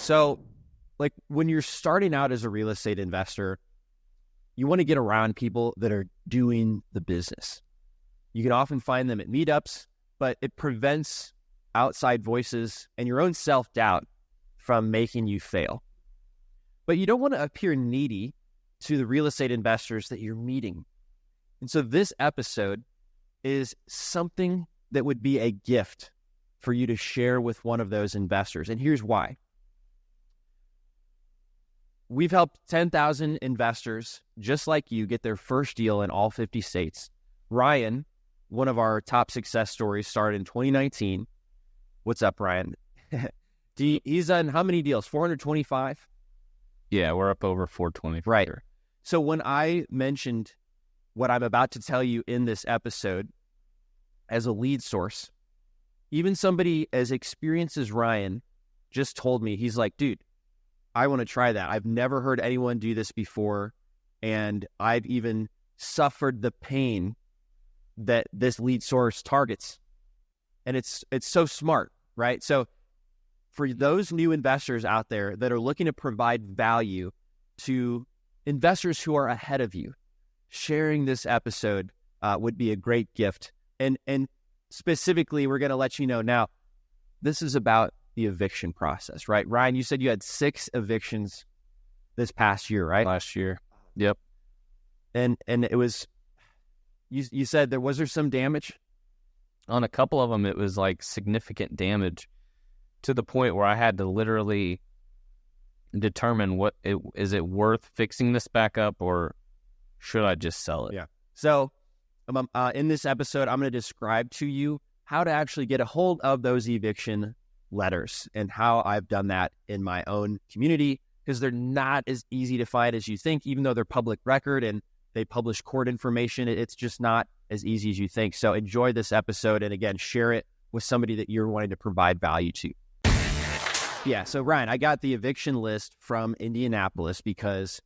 So, like when you're starting out as a real estate investor, you want to get around people that are doing the business. You can often find them at meetups, but it prevents outside voices and your own self-doubt from making you fail. But you don't want to appear needy to the real estate investors that you're meeting. And so this episode is something that would be a gift for you to share with one of those investors. And here's why. We've helped 10,000 investors just like you get their first deal in all 50 states. Ryan, one of our top success stories, started in 2019. What's up, Ryan? He's done how many deals? 425? Yeah, we're up over 420. Right. Sure. So when I mentioned what I'm about to tell you in this episode as a lead source, even somebody as experienced as Ryan just told me, he's like, dude, I want to try that. I've never heard anyone do this before, and I've even suffered the pain that this lead source targets. And it's so smart, right? So for those new investors out there that are looking to provide value to investors who are ahead of you, sharing this episode would be a great gift. And specifically, we're going to let you know now, this is about the eviction process, right? Ryan, you said you had 6 evictions this past year, right? Last year. Yep. And it was, you said was there some damage? On a couple of them, it was like significant damage to the point where I had to literally determine is it worth fixing this back up or should I just sell it? Yeah. So in this episode, I'm going to describe to you how to actually get a hold of those eviction letters and how I've done that in my own community, because they're not as easy to find as you think, even though they're public record and they publish court information. It's just not as easy as you think. So enjoy this episode, and again, share it with somebody that you're wanting to provide value to. Yeah, so Ryan, I got the eviction list from Indianapolis because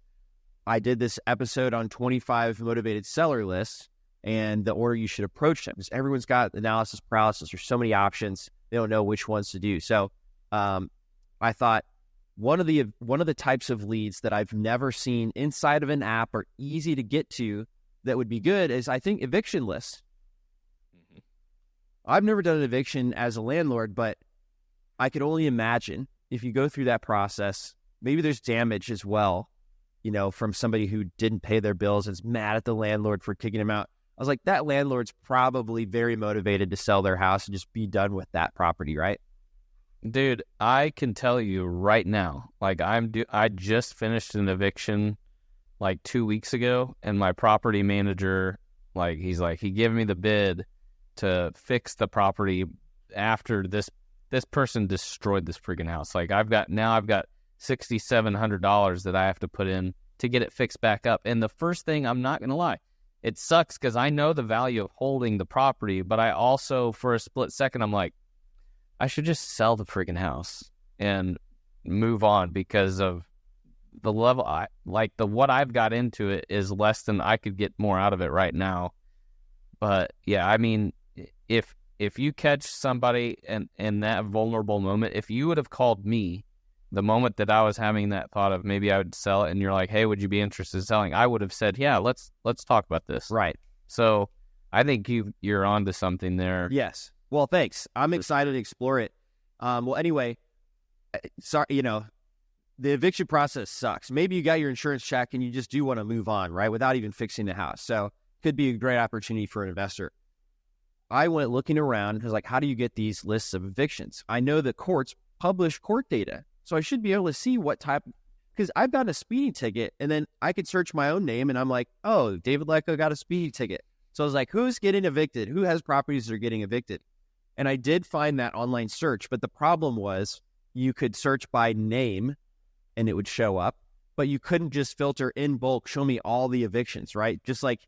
I did this episode on 25 motivated seller lists and the order you should approach them, because everyone's got analysis paralysis. There's so many options. They don't know which ones to do. So I thought one of the types of leads that I've never seen inside of an app or easy to get to that would be good is, I think, eviction lists. Mm-hmm. I've never done an eviction as a landlord, but I could only imagine if you go through that process, maybe there's damage as well, from somebody who didn't pay their bills and is mad at the landlord for kicking him out. I was like, that landlord's probably very motivated to sell their house and just be done with that property, right? Dude, I can tell you right now, like I just finished an eviction like 2 weeks ago, and my property manager, he gave me the bid to fix the property after this person destroyed this freaking house. Like I've got $6,700 that I have to put in to get it fixed back up. And the first thing, I'm not going to lie, it sucks because I know the value of holding the property, but I also, for a split second, I'm like, I should just sell the freaking house and move on, because of the level, what I've got into it is less than I could get more out of it right now. But yeah, I mean, if you catch somebody in that vulnerable moment, if you would have called me the moment that I was having that thought of maybe I would sell it, and you're like, hey, would you be interested in selling? I would have said, yeah, let's talk about this. Right. So I think you're onto something there. Yes. Well, thanks. I'm excited to explore it. Well, anyway, sorry, the eviction process sucks. Maybe you got your insurance check and you just do want to move on, right, without even fixing the house. So could be a great opportunity for an investor. I went looking around and was like, how do you get these lists of evictions? I know the courts publish court data, so I should be able to see what type, because I've gotten a speeding ticket, and then I could search my own name, and I'm like, oh, David Lecco got a speeding ticket. So I was like, who's getting evicted? Who has properties that are getting evicted? And I did find that online search, but the problem was you could search by name and it would show up, but you couldn't just filter in bulk, show me all the evictions, right? Just like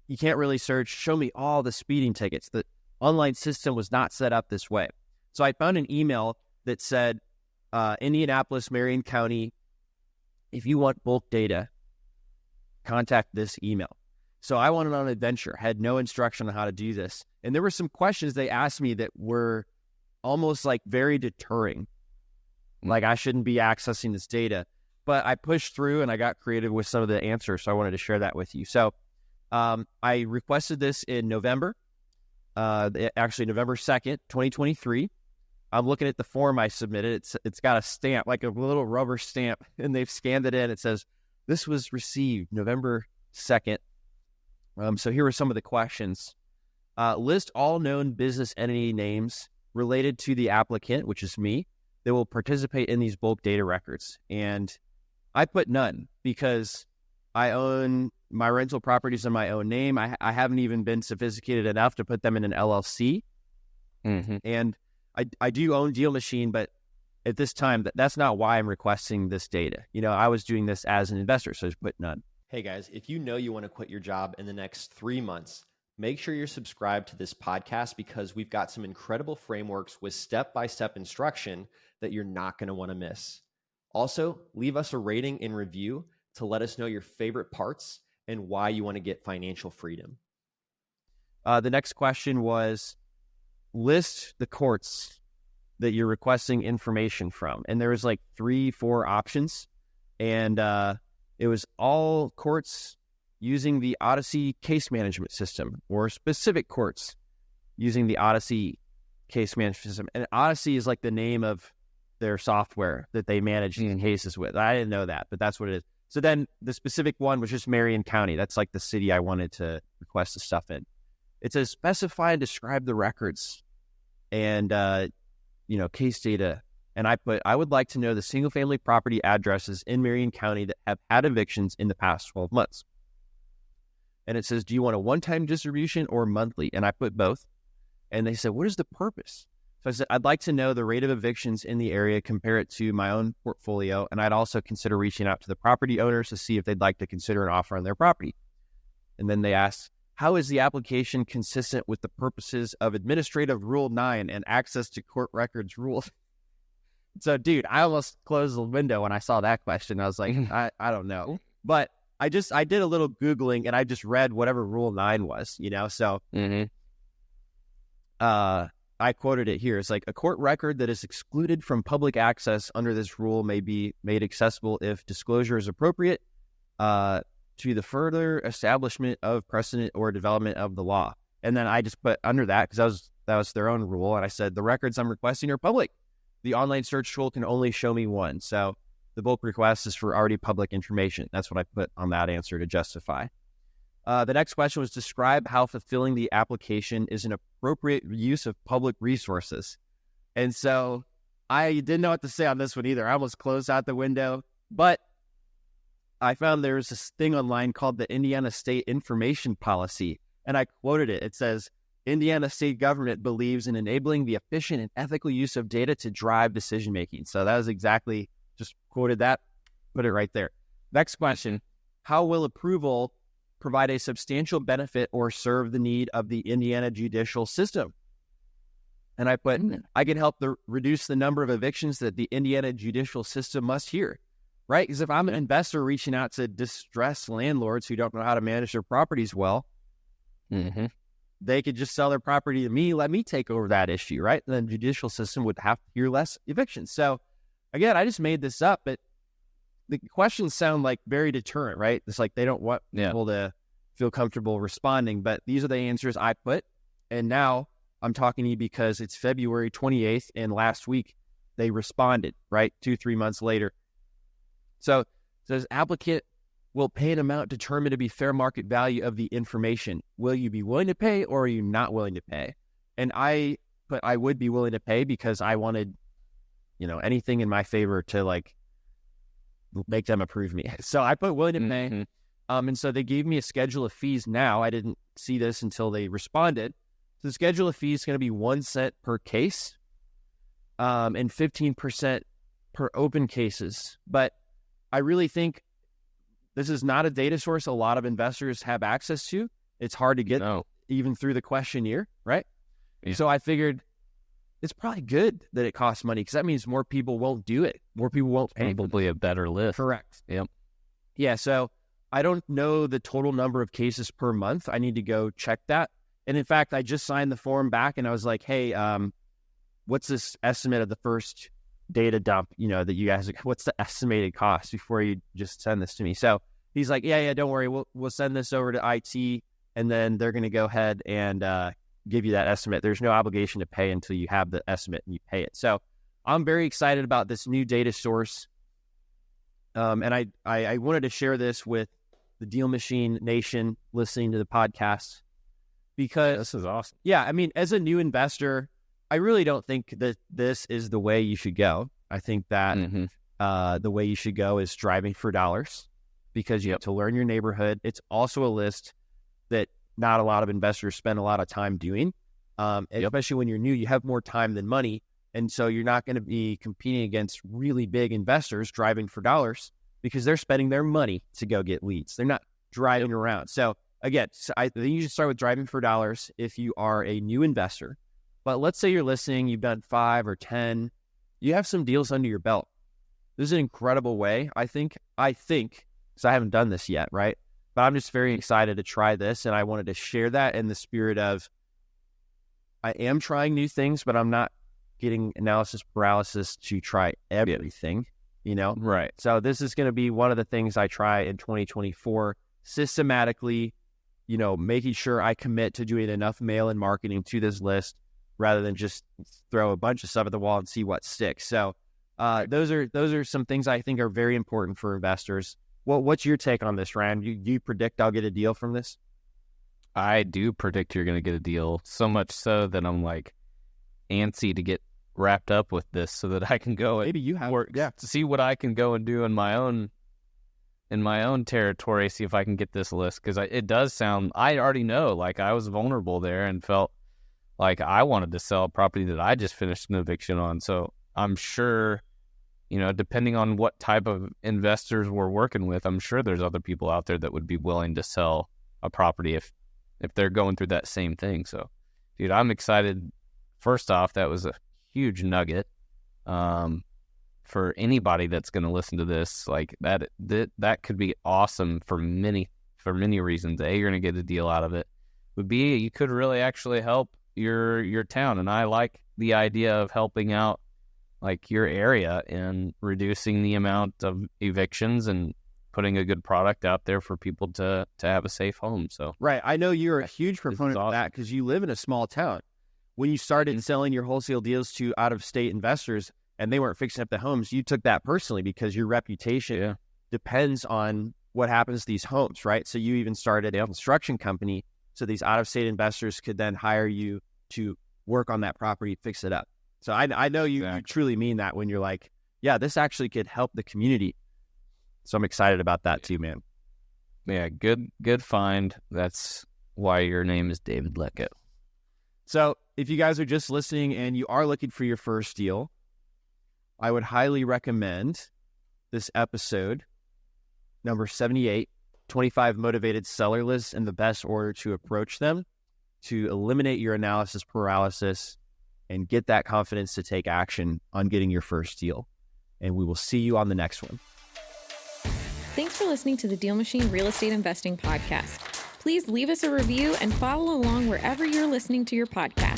you can't really search, show me all the speeding tickets. The online system was not set up this way. So I found an email that said, Indianapolis, Marion County, if you want bulk data, contact this email. So I went on an adventure, had no instruction on how to do this. And there were some questions they asked me that were almost like very deterring. Like, I shouldn't be accessing this data. But I pushed through and I got creative with some of the answers, so I wanted to share that with you. So I requested this in November, actually November 2nd, 2023. I'm looking at the form I submitted. It's got a stamp, like a little rubber stamp, and they've scanned it in. It says, this was received November 2nd. So here are some of the questions. List all known business entity names related to the applicant, which is me, that will participate in these bulk data records. And I put none because I own my rental properties in my own name. I haven't even been sophisticated enough to put them in an LLC. And I do own DealMachine, but at this time, that's not why I'm requesting this data. I was doing this as an investor, so I just put none. Hey guys, if you know you want to quit your job in the next 3 months, make sure you're subscribed to this podcast because we've got some incredible frameworks with step-by-step instruction that you're not going to want to miss. Also, leave us a rating and review to let us know your favorite parts and why you want to get financial freedom. The next question was, list the courts that you're requesting information from. And there was like 3-4 options. And it was all courts using the Odyssey case management system, or specific courts using the Odyssey case management system. And Odyssey is like the name of their software that they manage these cases with. I didn't know that, but that's what it is. So then the specific one was just Marion County. That's like the city I wanted to request the stuff in. It says specify and describe the records and, case data. And I would like to know the single family property addresses in Marion County that have had evictions in the past 12 months. And it says, do you want a one-time distribution or monthly? And I put both. And they said, what is the purpose? So I said, I'd like to know the rate of evictions in the area, compare it to my own portfolio. And I'd also consider reaching out to the property owners to see if they'd like to consider an offer on their property. And then they asked, how is the application consistent with the purposes of Administrative Rule 9 and access to court records rules? So, dude, I almost closed the window when I saw that question. I was like, I don't know. But I did a little Googling and I just read whatever Rule 9 was, so I quoted it here. It's like, a court record that is excluded from public access under this rule may be made accessible if disclosure is appropriate to the further establishment of precedent or development of the law. And then I just put under that, because that was their own rule. And I said, the records I'm requesting are public. The online search tool can only show me one. So the bulk request is for already public information. That's what I put on that answer to justify. The next question was, describe how fulfilling the application is an appropriate use of public resources. And so I didn't know what to say on this one either. I almost closed out the window, but I found there's this thing online called the Indiana State Information Policy, and I quoted it. It says, Indiana state government believes in enabling the efficient and ethical use of data to drive decision-making. So that was exactly, just quoted that, put it right there. Next question, how will approval provide a substantial benefit or serve the need of the Indiana judicial system? And I put, I can help reduce the number of evictions that the Indiana judicial system must hear, right? Because if I'm an investor reaching out to distressed landlords who don't know how to manage their properties well, they could just sell their property to me, let me take over that issue, right? And then the judicial system would have to hear less evictions. So again, I just made this up, but the questions sound like very deterrent, right? It's like they don't want people to feel comfortable responding, but these are the answers I put. And now I'm talking to you because it's February 28th, and last week they responded, right? 2-3 months later. So it says, applicant will pay an amount determined to be fair market value of the information. Will you be willing to pay, or are you not willing to pay? And I put, I would be willing to pay because I wanted, anything in my favor to like make them approve me. So I put willing to pay. And so they gave me a schedule of fees now. I didn't see this until they responded. So the schedule of fees is going to be 1 cent per case, and 15% per open cases. But I really think this is not a data source a lot of investors have access to. It's hard to get even through the questionnaire, right? Yeah. So I figured it's probably good that it costs money, because that means more people won't do it. More people won't pay. Probably a better lift. Correct. Yep. Yeah, so I don't know the total number of cases per month. I need to go check that. And in fact, I just signed the form back and I was like, hey, what's this estimate of the first data dump, that you guys, what's the estimated cost before you just send this to me? So he's like, yeah, don't worry. We'll send this over to IT, and then they're going to go ahead and give you that estimate. There's no obligation to pay until you have the estimate and you pay it. So I'm very excited about this new data source. And I wanted to share this with the DealMachine Nation listening to the podcast, because This is awesome. yeah, I mean, as a new investor, I really don't think that this is the way you should go. I think that the way you should go is driving for dollars, because you have to learn your neighborhood. It's also a list that not a lot of investors spend a lot of time doing. Especially when you're new, you have more time than money. And so you're not going to be competing against really big investors driving for dollars, because they're spending their money to go get leads. They're not driving around. So again, I think you should start with driving for dollars if you are a new investor. But let's say you're listening, you've done 5 or 10, you have some deals under your belt. This is an incredible way, I think, because I haven't done this yet, right? But I'm just very excited to try this, and I wanted to share that in the spirit of, I am trying new things, but I'm not getting analysis paralysis to try everything, Right. So this is going to be one of the things I try in 2024, systematically, making sure I commit to doing enough mail-in marketing to this list rather than just throw a bunch of stuff at the wall and see what sticks. So those are some things I think are very important for investors. What's your take on this, Ryan? Do you predict I'll get a deal from this? I do predict you're going to get a deal, so much so that I'm like antsy to get wrapped up with this so that I can go and Maybe you have work, to see what I can go and do in my own territory, see if I can get this list, because it does sound, I already know, like I was vulnerable there and felt like I wanted to sell a property that I just finished an eviction on. So I'm sure, depending on what type of investors we're working with, I'm sure there's other people out there that would be willing to sell a property if they're going through that same thing. So, dude, I'm excited. First off, that was a huge nugget for anybody that's going to listen to this. Like that could be awesome for many reasons. A, you're going to get a deal out of it. But B, you could really actually help your town. And I like the idea of helping out like your area and reducing the amount of evictions and putting a good product out there for people to have a safe home. So right, I know you're a huge proponent of that because you live in a small town. When you started selling your wholesale deals to out-of-state investors and they weren't fixing up the homes, you took that personally because your reputation depends on what happens to these homes, right? So you even started a construction company so these out-of-state investors could then hire you to work on that property, fix it up. So I know you truly mean that when you're like, yeah, this actually could help the community. So I'm excited about that too, man. Yeah, good find. That's why your name is David Leckett. So if you guys are just listening and you are looking for your first deal, I would highly recommend this episode, number 78, 25 motivated seller lists and the best order to approach them to eliminate your analysis paralysis and get that confidence to take action on getting your first deal. And we will see you on the next one. Thanks for listening to the DealMachine Real Estate Investing Podcast. Please leave us a review and follow along wherever you're listening to your podcast.